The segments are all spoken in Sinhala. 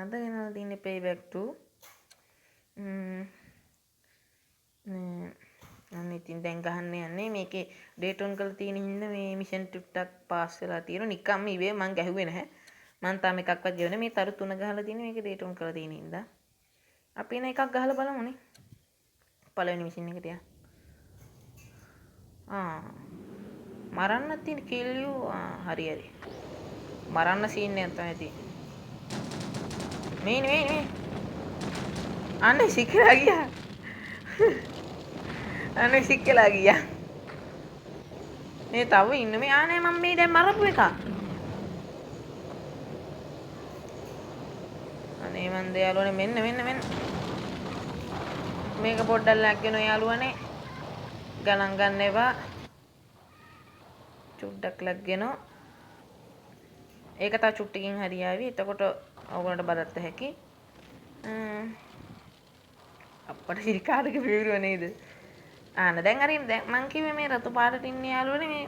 අද ගෙනල්ලා තින්නේ payback 2. අන්න ඉතින් දැන් ගහන්න යන්නේ මේකේ ඩේට් ඔන් කරලා තියෙන හින්දා මේ මිෂන් ටුට්ටක් පාස් වෙලා තියෙනවා. නිකම්ම ඉවේ මං ගැහුවේ නැහැ. මං තාම එකක්වත් ගෙවන්නේ මේ තරු 3 ගහලා තියෙන්නේ මේකේ ඩේට් ඔන් කරලා තියෙන හින්දා. අපි එන එකක් ගහලා බලමුනේ. පළවෙනි මිෂන් එකට යා. මරන්න තියෙන kill you හරි හරි. මරන්න සීන් එකක් තමයි තියෙන්නේ. මේ අනේ සිකලා ගියා. අනේ සිකලා ගියා. මේ තව ඉන්න මේ ආනේ මම මේ දැන් මරපු එක. අනේ මන් දයාලුවනේ මෙන්න. මේක පොඩ්ඩක් ලැග්ගෙන යාළුවනේ. ගණන් ගන්න එපා. චුට්ටක් ලැග්ගෙන. ඒක තව චුට්ටකින් හරියාවි. එතකොට ඔයගොල්ලන්ට බලන්න හැකි. අප්පට සිරිකාරක පිරුව නේද? ආන දැන් හරිනේ දැන් මං කිව්වේ මේ රතු පාටට ඉන්න යාළුවනේ මේ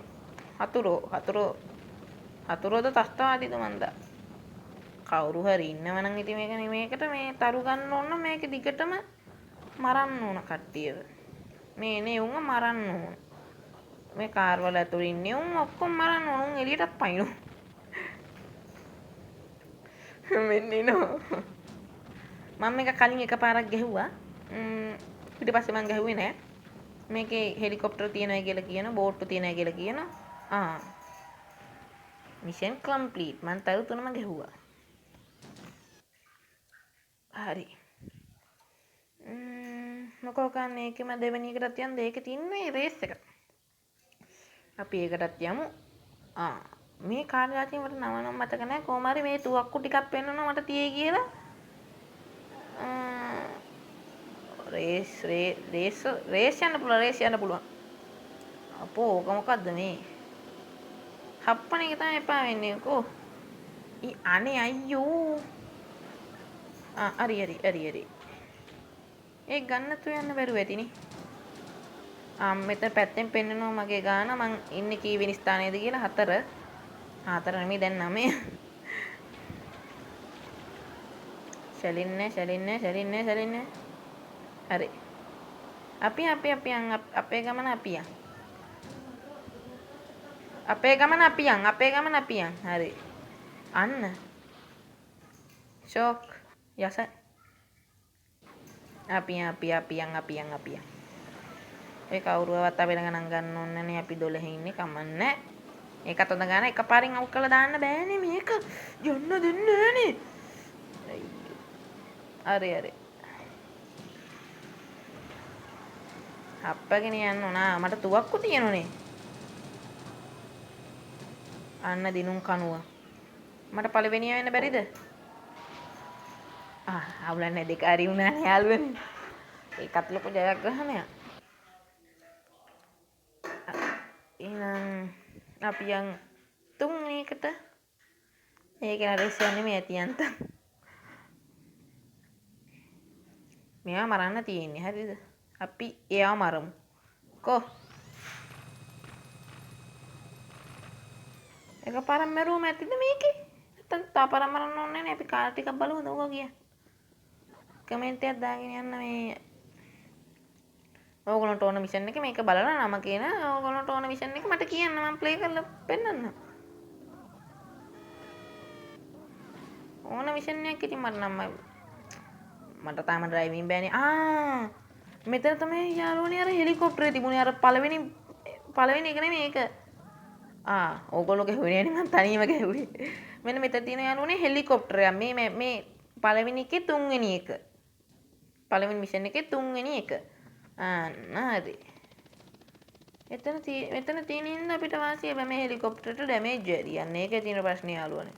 හතුරෝද තස්තවාදීද මන්දා. කවුරු හරි ඉන්නවනම් ඉතින් මේකට මේ තරු ගන්න ඕන මේක දිගටම මරන්න ඕන කට්ටියව. මේ එනේ උන් මරන්න ඕන. මේ කාර් වල ඇතුළේ ඉන්නේ උන් ඔක්කොම මරන්න ඕන. උන් එළියටත් පයින්නෝ. මෙන්න ඉනෝ. මම මේක කලින් එකපාරක් ගැහුවා. ඊට පස්සේ මං ගැහුවේ නෑ. මේකේ හෙලිකොප්ටර් තියනවා කියලා කියන බෝට්ටු තියනවා කියලා කියන. Mission complete. මං තරු 3ම ගැහුවා. හරි. මොකෝ කන්නේ ඒකෙම දෙවෙනි එකටත් යන්න ඒකේ තින්නේ රේස් එක. අපි ඒකටත් යමු. මේ කාර් ජාතිය මට නම මතක නැහැ. කොහොම හරි මේ තුවක්කු ටිකක් පෙන්වනවා මට තියේ කියලා. රේස් යන්න පුළුවන්. අපෝ ඕක මොකද්ද මේ? හප්පන එක තමයි එපා වෙන්නේ කො. අනේ අයියෝ. හරි. ඒ ගන්නතු යන්න බැරුව ඇතිනේ. මෙතන පැත්තෙන් පෙන්නනවා මගේ ගාන මං ඉන්නේ කීවෙනි ස්ථානයේද කියලා 4. 4 නෙමෙයි දැන් 9. සැලින්නේ. හරි. අපි අපේ ගමන අපි යන්. හරි. අන්න. ෂොක්. යස. අපි යන්. ඒ කවුරුවවත් අපේ ළඟ නම් ගන්න ඕනේ නැහැ. අපි 12 ඉන්නේ කමන්නේ. ඒකත් හොඳ ගාන එකපාරින් අවුට් කරලා දාන්න බෑනේ මේක. යන්න දෙන්නේ නෑනේ. හරි. අප්පගෙන යන්න ඕන. මට තුවක්කු තියෙනුනේ. අන්න දිනුම් කනුව. මට පළවෙනිය වෙන්න බැරිද? අවුලන්නේ දෙක හරි වුණානේ යාළුවනේ. ඒකත් ලොකු ජයග්‍රහණයක්. එහෙනම් අපි යන් 3 එකට. ඒක නරේස් යන්නේ මේ ඇතියන්ත. මෙයා මරන්න තියෙන්නේ. හරිද? අපි එයා මරමු. කො එකපාරක් මරුවම ඇතිද මේකේ? නැත්නම් තාපරක් මරන්න ඕනේ නැහැ. අපි කාර් ටිකක් බලමුද ඕක ගියා. කමෙන්ට් එකක් දාගෙන යන්න මේ ඕගොල්ලන්ට ඕන මිෂන් එක මේක බලලා නම කියන ඕගොල්ලන්ට ඕන මිෂන් එක මට කියන්න මම ප්ලේ කරලා පෙන්නන්නම්. ඕන මිෂන් එකක් ඉතින් මට තාම ඩ්‍රයිවිං බෑනේ. මෙතන තමයි යාළුවනේ අර හෙලිකොප්ටරේ තිබුණේ අර පළවෙනි එක නෙමෙයි ඒක. ඕගොල්ලෝ ගැහුවේ නෑනේ මං තනියම ගැහුවේ. මෙන්න මෙතන තියෙන යාළුවනේ හෙලිකොප්ටරයක්. මේ පළවෙනි එකේ 3 වෙනි එක. පළවෙනි මිෂන් එකේ 3 වෙනි එක. හරි. මෙතන තියෙන ඉන්න අපිට වාසිය බෑ මේ හෙලිකොප්ටරට ඩැමේජ් වැඩි. යන්නේ ඒකේ තියෙන ප්‍රශ්නේ යාළුවනේ.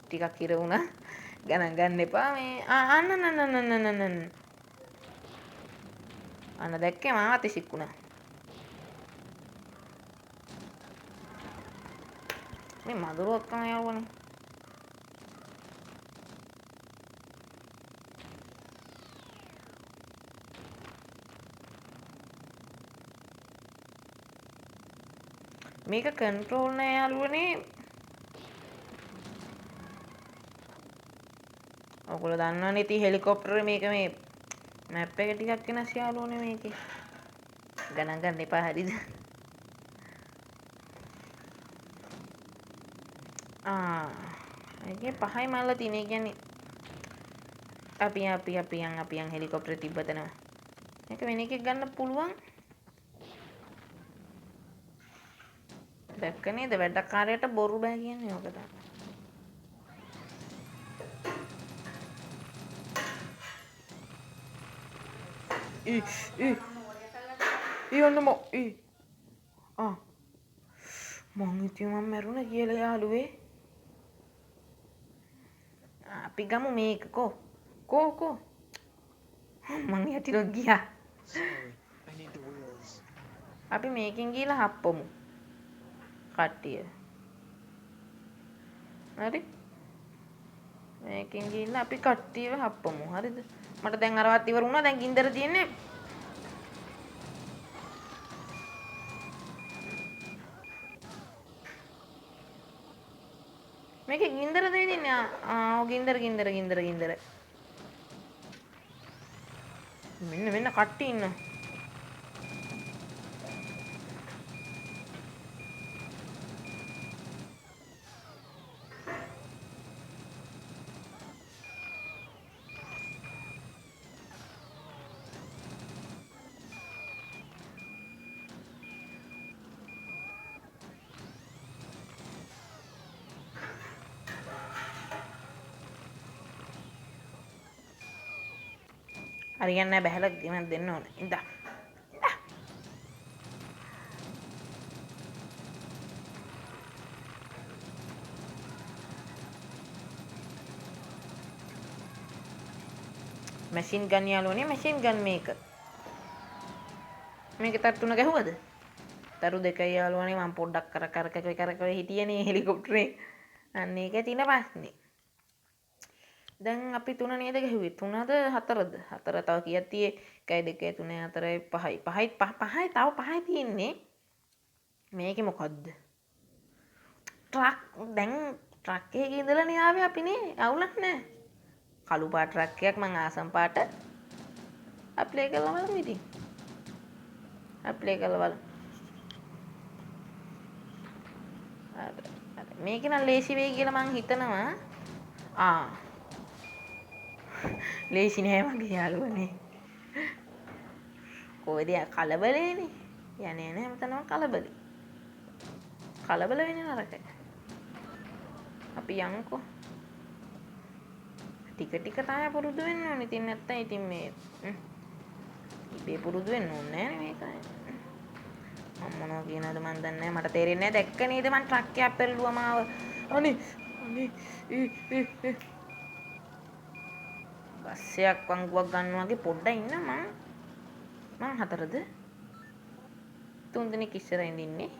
ටිකක් ඉර වුණා. ගණන් ගන්න එපා මේ අන්න දැක්කේ මාවත් ඉසික්කුණා. මේ මදුරු ඔක්කොම යාළුවනේ. මේක කන්ට්‍රෝල් නෑ යාළුවනේ. ඔයගොල්ලෝ දන්නවනේ ඉතින් හෙලිකොප්ටරේ මේක මේ මැප් එක ටිකක් වෙනස් යාළුවනේ මේකේ. ගණන් ගන්න එපා හරිද? ඒකේ පහයි මල්ල තියෙන. ඒ කියන්නේ අපි හෙලිකොප්ටරේ තිබ්බතන. මේක වෙන එකක් ගන්න පුළුවන්. දැක්ක නේද වැඩකාරයට බොරු බෑ කියන්නේ ඕක තමයි. මං ඉතින් මම මැරුණා කියලා යාළුවේ. අපි ගමු මේක කෝ මං යටිලොත් ගියා. අපි මේකෙන් ගිහලා හප්පමු කට්ටිය. හරි මේකෙන් ගිහලා අපි කට්ටියව හප්පමු. හරිද? මට දැන් අරවත් ඉවර වුණා. දැන් ගින්දර තියෙන්නේ. මේකේ ගින්දර දෙන්නේ. ගින්දර. මෙන්න කට්ටිය ඉන්න. හරියන්නේ නැහැ බහැලා ගෙමන් දෙන්න ඕනේ. ඉඳා. මැෂින් ගන් යාළුවනේ මැෂින් ගන් මේක. මේක තර 3 ගැහුවද? තරු 2යි යාළුවනේ මම පොඩ්ඩක් කර හිටියනේ හෙලිකොප්ටරේ. අන්න ඒකේ තියෙන ප්‍රශ්නේ. දැන් අපි 3 නේද ගැහුවේ? 3ද 4ද? 4 තව කීයක් තියේ? 1 2 3 4 5යි. 5යි තව 5යි තියෙන්නේ. මේකේ මොකද්ද? දැන් ට්‍රක් එකේ ඉඳලානේ ආවේ අපිනේ. අවුලක් නැහැ. කළු පාට ට්‍රක් එකක් මං ආසම් පාට. අප්ලේ කරලා බලමු ඉතින්. අප්ලේ කරලා බලමු. මේක නම් ලේසි වෙයි කියලා මං හිතනවා. ලේසි නෑ මගේ යාළුවනේ. කොහෙද කලබලේනේ. යන්නේ නැහැ හැමතැනම කලබලේ. කලබල වෙන්නේ නරකයි. අපි යමුකෝ. ටික තමයි පුරුදු වෙන්න ඕනේ. ඉතින් නැත්තම් ඉතින් මේ ඉබේ පුරුදු වෙන්න ඕනේ නෑනේ මේක. මම මොනවා කියනවද මන් දන්නේ නැහැ. මට තේරෙන්නේ නැහැ. දැක්ක නේද මං ට්‍රක් එකක් පෙරළුවා මාව. අනේ බස්සයක් වංගුවක් ගන්නවා වගේ පොඩ්ඩක් ඉන්න මං 4ද 3 දෙනෙක් ඉස්සරහින් ඉන්නේ.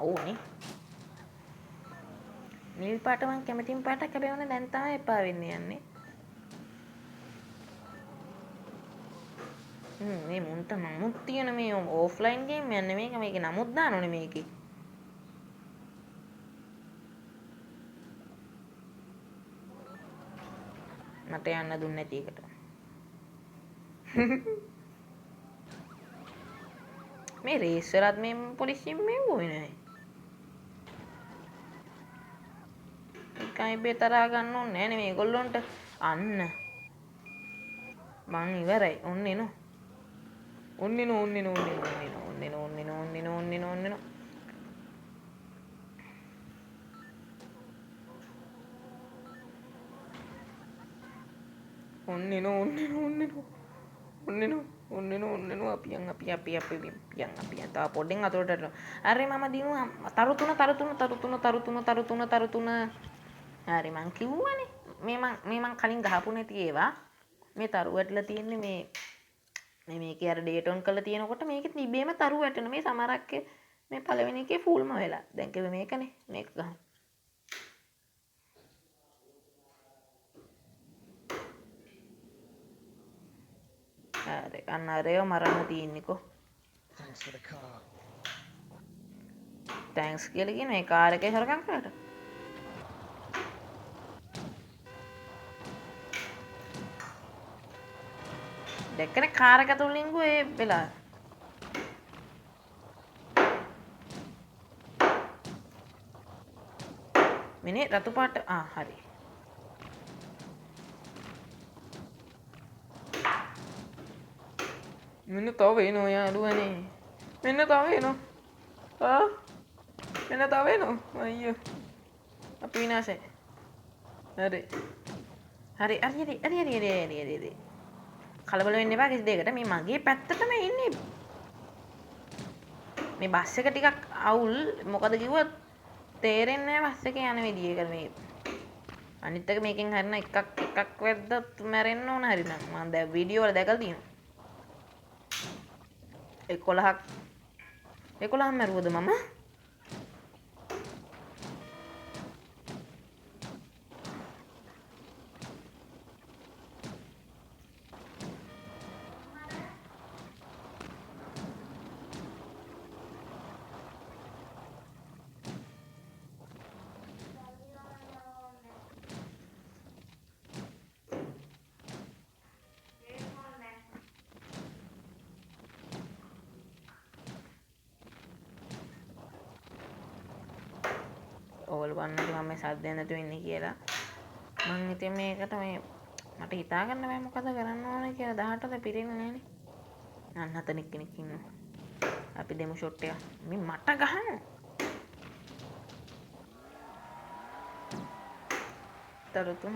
ඕනේ. නිල් පාට මං කැමතිම පාටක්. හැබැයි ඕනේ දැන් තමයි එපා වෙන්නේ යන්නේ. මේ මුන්ට නමුත් තියෙන මේ ඕෆ්ලයින් ගේම් යන්නේ මේකේ නමුත් දානෝනේ මේකේ. මට යන්න දුන්නේ නැති එකට. මේ රේස් වලත් මේ පොලිසියෙන් මේ ගොයි නැහැ. එකයි බේතරා ගන්න ඕනේ නැහැ නේ මේගොල්ලොන්ට. අන්න මං ඉවරයි. ඔන්නේ නෝ. අපි තව පොඩ්ඩෙන් අතොරට අරේ මම දිනුවා තරු තුන හරි මං කිව්වනේ මේ මං කලින් ගහපු නැති ඒවා මේ තරු වැටලා තියෙන්නේ මේ මේකේ අර ඩේට් ඔන් කරලා තියෙනකොට මේකෙත් ඉබේම තරු වැටෙන මේ සමහරක් මේ පළවෙනි එකේ ෆුල්ම වෙලා දැන් කිව්වේ මේකනේ මේක ගහන්න අන්න අරේව මරන්න තියෙන්නේකෝ. තෑන්ක්ස් කියලා කියන මේ කාර් එකේ හොරකම් කරාට. දැක්කනේ කාර් එක ඇතුළේ ලිංගු ඒ වෙලා. මිනේ රතු පාට හරි. මෙන්න තව එනවා යාළුවනේ. මෙන්න තව එනවා. මෙන්න තව එනවා. අයියෝ. අපි විනාශයි. හරි. හරි. කලබල වෙන්න එපා කිසි දෙයකට. මේ මගේ පැත්තටම ඉන්නේ. මේ බස් එක ටිකක් අවුල්. මොකද කිව්වොත් තේරෙන්නේ නැහැ බස් එක යන විදිය. ඒක මේ අනිත් එක මේකෙන් හරින එකක් වැද්දත් මැරෙන්න ඕන හරිනම්. මම දැන් වීඩියෝ වල දැකලා තියෙනවා. 11ක් මැරුවද මම? ඔයගොල්ලෝ වන්නට මම මේ සද්දයක් නැතුව ඉන්නේ කියලා. මං ඉතින් මේකට මේ මට හිතා ගන්න බෑ මොකද කරන්න ඕනේ කියලා. 18ද පිරෙන්නේ නැහනේ. අන්න හතර කෙනෙක් ඉන්නවා. අපි දෙමු ෂොට් එක. මේ මට ගහනවා. තරුතුම්.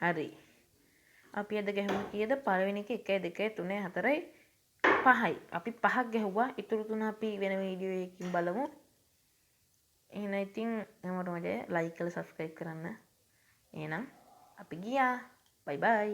හරි. අපි අද ගැහුවා කීයද? පළවෙනි එක 1 2 3 4 5යි. අපි 5ක් ගැහුවා. ඊටු තුන අපි වෙන වීඩියෝ එකකින් බලමු. එහෙනම් ඉතින් හැමෝටම ජය. ලයික් කරලා සබ්ස්ක්‍රයිබ් කරන්න. එහෙනම් අපි ගියා. බයි බයි.